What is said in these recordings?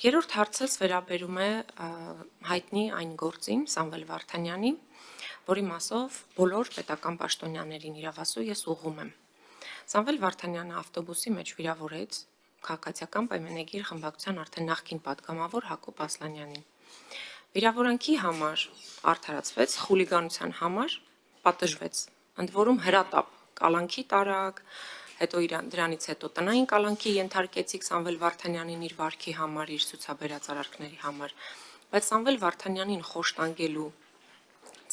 Երրորդ հարցս վերաբերում է հայտնի այն գործին Սամվել Վարդանյանի, որի մասով բոլոր պետական պաշտոնյաներին իրավասու ես ուղղում եմ։ Սամվել Վարդանյանը ավտոբուսի մեջ վիրավորեց քաղաքացիական պայմանագիր խմբակցության արդեն նախկին պատգամավոր Հակոբ Ասլանյանին։ Վիրավորանքի համար արդարացվեց, խուլիգանության համար պատժվեց, ընդ որում հրատապ, կալանքի տարակ, հետո դրանից հետո տնային կալանքի ենթարկեցիք Սամվել Վարդանյանին իր վարքի համար, իր ցուցաբերած արարքների համար, բայց Սամվել Վարդանյանին խոշտանգելու,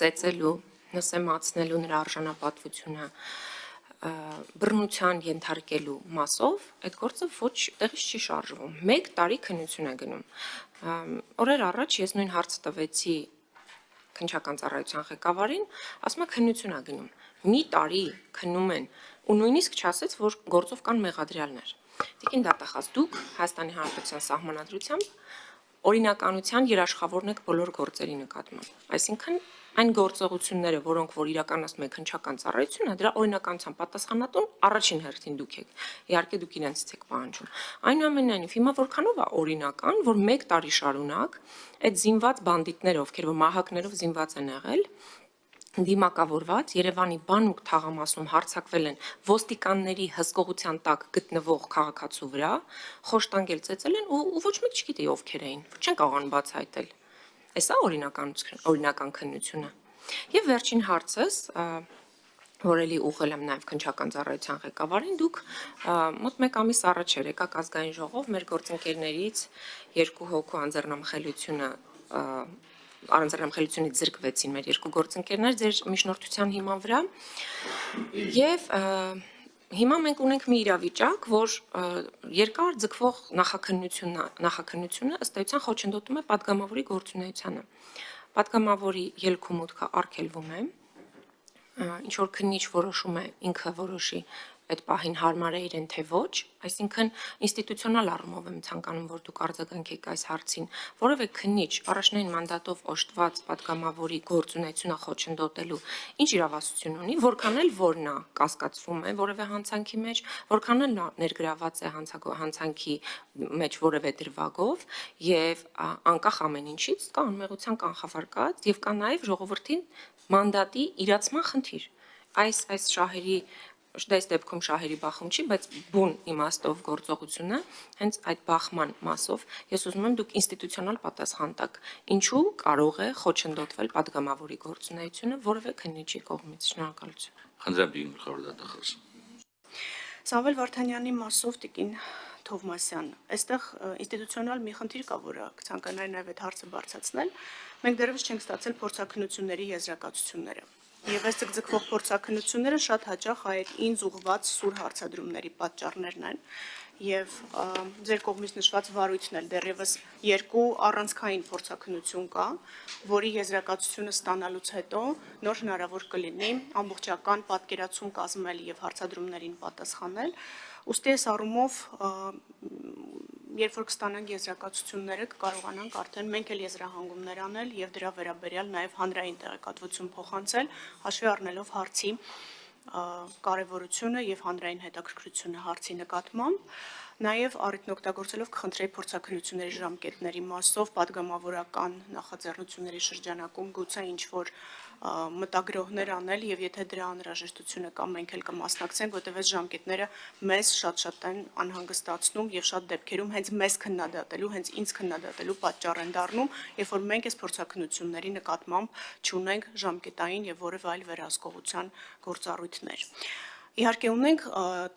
ծեծելու, նսեմացնելու նրա արժանապատվությունը, բռնության ենթարկելու մասով այդ գործը ոչ տեղից չի շարժվում։ 1 տարի քննություն է գնում։ Օրեր առաջ ես նույն հարցը տվեցի քննչական ծառայության ղեկավարին, ասում է քննություն է գնում։ Մի տարի քննում են ու նույնիսկ չասեց, որ գործով կան մեղադրյալներ։ Տիկին դատախազ, դուք Հայաստանի Հանրապետության Սահմանադրությամբ օրինականության երաշխավորն եք բոլոր գործերի նկատմամբ։ Այսինքն այն գործողությունները, որոնք որ իրականացնում է քննչական ծառայությունը, դրա օրինականության պատասխանատուն առաջին հերթին դուք եք։ Իհարկե դուք իրենցից եք պահանջում։ Այնուամենայնիվ, հիմա որքանով է օրինական, որ 1 տարի շարունակ այդ զինված բանդիտները, ովքեր որ մահակներով զինված են եղել, դիմակավորված Երևանի բանուկ թաղամասում հարձակվել են ոստիկանների հսկողության տակ գտնվող քաղաքացու վրա, խոշտանգել ծեծել են ու ոչ մեկ չգիտի ովքեր էին, չեն կարողանում բացահայտել։ Էսա օրինական քննությունը։ Եվ վերջին հարցս, որ էլի ուղղել եմ նաև քննչական ծառայության ղեկավարին, դուք մոտ 1 ամիս առաջ եկաք ազգային ժողով մեր գործընկերներից 2 հոգու անձեռնամխելիությունից զրկվեցին մեր 2 գործընկերներ ձեր միջնորդության հիման վրա եւ հիմա մենք ունենք մի իրավիճակ, որ երկար ձգվող նախաքննությունը ըստ էության խոչընդոտում է падգամավորի գործունեությանը։ Падգամավորի ելք ու մուտքը արգելվում է, ինչ որ քննիչ որոշում է ինքը որոշի այդ պահին հարմար է իրեն թե ոչ, այսինքն ինստիտուցիոնալ առումով եմ ցանկանում, որ դուք արձագանքեք այս հարցին, որևէ քննիչ առաջնային մանդատով օժտված падգամավորի գործունեությունը խոչընդոտելու ինչ իրավասություն ունի, որքան էլ որ նա կասկածվում է որևէ հանցանքի մեջ, որքան էլ նա ներգրաված է հանցանքի մեջ որևէ դրվագով եւ անկախ ամեն ինչից կա անմեղության կանխավարկած եւ կա նաեւ ժողովրդին մանդատի իրացման խնդիր։ Այս շահերի Այս դեպքում շահերի բախում չի, բայց բուն իմաստով գործողությունը հենց այդ բախման մասով ես ուզում եմ դուք ինստիտուցիոնալ պատասխան տաք, ինչու կարող է խոչընդոտվել падգամավորի գործունեությունը որևէ քննիչի կողմից։ Շնորհակալություն։ Խնդրեմ դին գլխավոր դատախազ։ Սամվել Վարդանյանի մասով տիկին Թովմասյան, այստեղ ինստիտուցիոնալ մի խնդիր կա, որը կցանկանայի նաև այդ հարցը բարձրացնել։ Մենք դեռևս չենք ստացել փորձաքննությունների եզրակացությունները։ Եվ այս ձգձգվող փորձաքննությունները շատ հաճախ այդ ինձ ուղղված սուր հարցադրումների պատճառներն են եւ ձեր կողմից նշված վարույթն էլ դեռևս 2 առանցքային փորձաքննություն կա, որի եզրակացությունը ստանալուց հետո նոր հնարավոր կլինի ամբողջական պատկերացում կազմել եւ հարցադրումներին պատասխանել։ Ուստի այս առումով երբ որ կստանանք եզրակացությունները կկարողանանք արդեն մենք էլ եզրահանգումներ անել եւ դրա վերաբերյալ նաեւ հանրային տեղեկատվություն փոխանցել, հաշվի առնելով հարցի կարևորությունը եւ հանրային հետաքրքրությունը հարցի նկատմամբ, նաեւ առիթն օգտագործելով կխնդրեի փորձաքննությունների ժամկետների մասով падգամավորական նախաձեռնությունների շրջանակում գուցե ինչ որ մտագրոհներ անել եւ եթե դրա անհրաժեշտությունը կա մենք էլ կմասնակցենք, որտեղ այս ժամկետները մեզ շատ են անհանգստացնում եւ շատ դեպքերում հենց մեզ քննադատելու, հենց ինձ քննադատելու պատճառ են դառնում, երբ որ մենք այս փորձաքննությունների նկատմամբ չունենք ժամկետային եւ որևէ այլ վերահսկողության գործառույթներ։ Իհարկե ունենք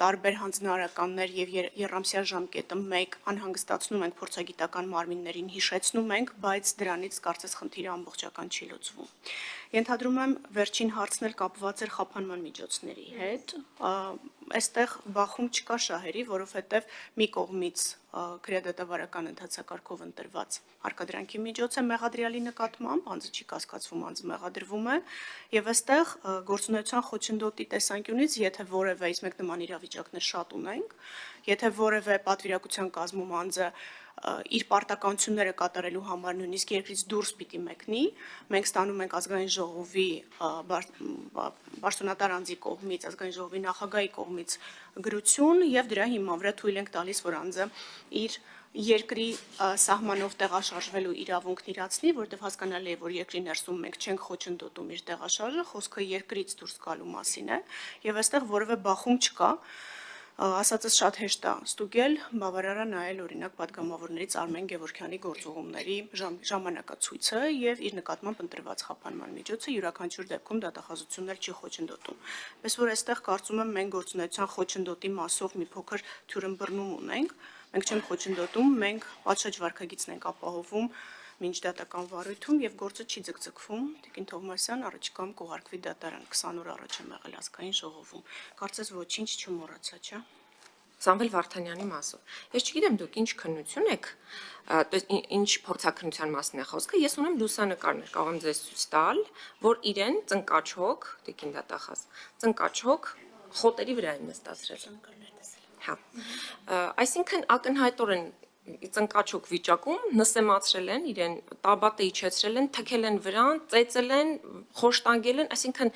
տարբեր հանձնարարականներ եւ երամսյա ժամկետը մեկ անհանգստացնում ենք փորձագիտական մարմիններին հիշեցնում ենք, բայց դրանից կարծես խնդիրը ամբողջական չի լուծվում։ Ենթադրում եմ վերջին հարցն էլ կապված էր խափանման միջոցների հետ։ Այստեղ բախում չկա շահերի, որովհետև մի կողմից քրեադատավարական ընթացակարգով ընտրված հարկադրանքի միջոց է մեղադրյալի նկատմամբ, անձը չի կասկածվում, անձը մեղադրվում է, եւ այստեղ գործունեության խոչընդոտի տեսանկյունից, եթե որևէ իսկ մեկ նման իրավիճակներ շատ ունենք, Եթե որևէ պատվիրակության կազմում անձը իր պարտականությունները կատարելու համար նույնիսկ երկրից դուրս պիտի մեկնի, մենք ստանում ենք ազգային ժողովի պաշտոնատար անձի կողմից, ազգային ժողովի նախագահի կողմից գրություն եւ դրա հիման վրա թույլ ենք տալիս, որ անձը իր երկրի սահմանով տեղաշարժվելու իրավունքն իրացնի, որտեղ հասկանալի է, որ երկրի ներսում մենք չենք խոչընդոտում իր տեղաշարժը, խոսքը երկրից դուրս գալու մասին է, եւ այստեղ որևէ բախում չկա, ասածս շատ հեշտ է ստուգել, բավարար է նայել օրինակ պատգամավորներից Արմեն Գևորգյանի գործողումների ժամանակացույցը եւ իր նկատմամբ ընտրված խափանման միջոցը յուրաքանչյուր դեպքում դատախազություններ չի խոչընդոտում։ Պես որ այստեղ կարծում եմ մենք գործունեության խոչընդոտի մասով մի փոքր թյուրըմբռնում ունենք, մենք չենք խոչընդոտում, մենք պատշաճ վարքագիծն ենք ապահովում մինչ դատական վարույթում եւ գործը չի ձգձգվում, Տիկին Թովմասյան առաջիկամ կուղարկվի դատարան 20 օր առաջ եմ եղել ազգային ժողովում։ Կարծես ոչինչ չմոռացա, չէ՞։ Սամվել Վարդանյանի մասով։ Ես չգիտեմ դուք ինչ քննություն եք, ինչ փորձաքննության մասն է խոսքը, ես ունեմ լուսանկարներ, կարող եմ ձեզ ցույց տալ, որ իրեն ծնկաչոք, Տիկին դատախազ, ծնկաչոք խոտերի վրա են նստացրել։ Հա։ Այսինքն ակնհայտորեն ծնկաչոք վիճակում նսեմացրել են իրեն, տաբատը իջեցրել են, թքել են վրան, ծեծել են, խոշտանգել են, այսինքն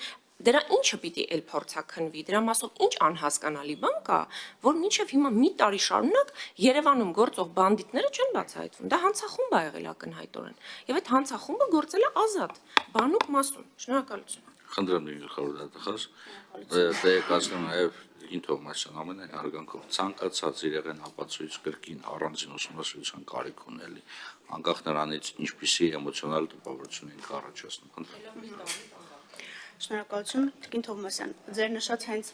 դրա ինչը պիտի էլ փորձաքննվի, դրա մասով ինչ անհասկանալի բան կա, որ մինչև հիմա մի տարի շարունակ Երևանում գործող բանդիտները չեն բացահայտվում։ Դա հանցախումբ է եղել ակնհայտորեն։ Եվ այդ հանցախումբը գործել է ազատ, բանուկ մասում։ Շնորհակալություն։ Խնդրեմ գլխավոր դատախազ, տեղեկացնում նաև Տիկին Թովմասյան ամենայն հարգանքով ցանկացած իրեղեն ապացույց կրկին առանձին ուսումնասիրության կարիք ունելի, անկախ նրանից ինչպիսի էմոցիոնալ տպավորություն ենք առաջացնում։ Խնդրեմ։ Շնորհակալություն, Տիկին Թովմասյան, ձեր նշած հենց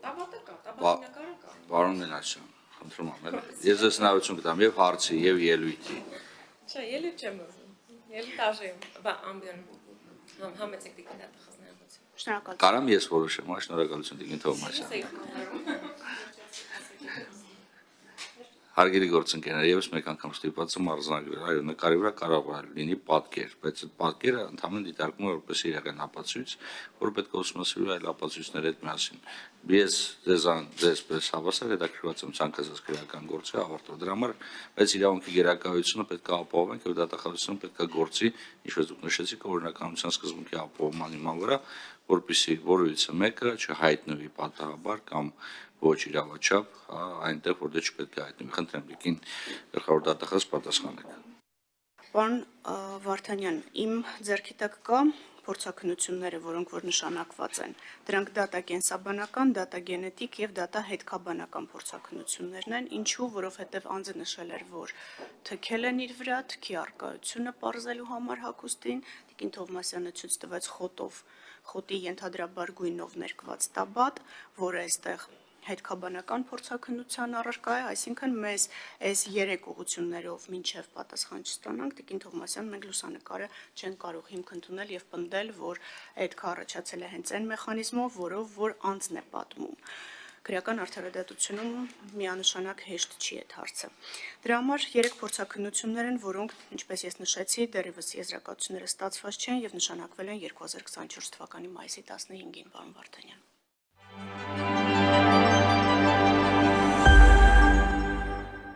Տաբատը կա, տաբատի նկարը կա։ Պարոն Մենասյան, խնդրում եմ, ես ձեզ հնարավորություն կտամ եւ հարցի եւ ելույթի։ Չէ, ելույթ չեմ ուզում։ Ելույթ արժեմ, բա ամբիոն համեցեք Տիկին դատախազն։ շնորհակալություն։ Կարամ ես որոշեմ, շնորհակալություն Տիկին Թովմասյան։ Հարգելի գործընկերներ, եւս մեկ անգամ ստիպված եմ արձանագրել, այո, նկարի վրա կարող է լինի պատկեր, բայց այդ պատկերը ընդհանրապես դիտարկվում է որպես իրական ապացույց, որը պետք է ուսումնասիրել այլ ապացույցների հետ միասին։ Ես ձեզ հավասար հետաքրքրված եմ ցանկացած քրեական գործի ավարտով։ Դրա համար բայց իրավունքի գերակայությունը պետք է ապահովենք եւ դատախազությունը պետք է գործի, ինչպես դուք նշեցիք, օրինականության սկզբունքի ապահովման հիման վրա, որպեսզի որևիցե մեկը չհայտնվի պատահաբար կամ ոչ իրավաչափ, այնտեղ որտեղ չպետք է հայտնվի։ Խնդրեմ, Տիկին գլխավոր դատախազ պատասխանեք։ Պարոն Վարդանյան, իմ ձեռքի տակ կա փորձաքննությունները, որոնք որ նշանակված են։ Դրանք դատակենսաբանական, դատագենետիկ եւ դատահետքաբանական փորձաքննություններն են, ինչու, որովհետեւ անձը նշել էր, որ թքել են իր վրա, թքի առկայությունը պարզելու համար հագուստին, Տիկին Թովմասյանը ցույց տվեց խոտի ենթադրաբար գույնով ներկված տաբատ, որը այստեղ հետքաբանական փորձաքննության առարկա է, այսինքն մեզ այս 3 ուղղություններով մինչև պատասխան չստանանք, Տիկին Թովմասյան, մենք լուսանկարը չեն կարող հիմք ընդունել եւ պնդել, որ այդ առաջացել է հենց այն մեխանիզմով, որով որ անձն է պատմում։ Քրեական արդարադատությունում միանշանակ հեշտ չի այդ հարցը։ Դրա համար 3 փորձաքննություններ են, որոնք, ինչպես ես նշեցի, դեռևս եզրակացությունները ստացված չեն եւ նշանակվել են 2024 թվականի մայիսի 15-ին, պարոն Վարդանյան։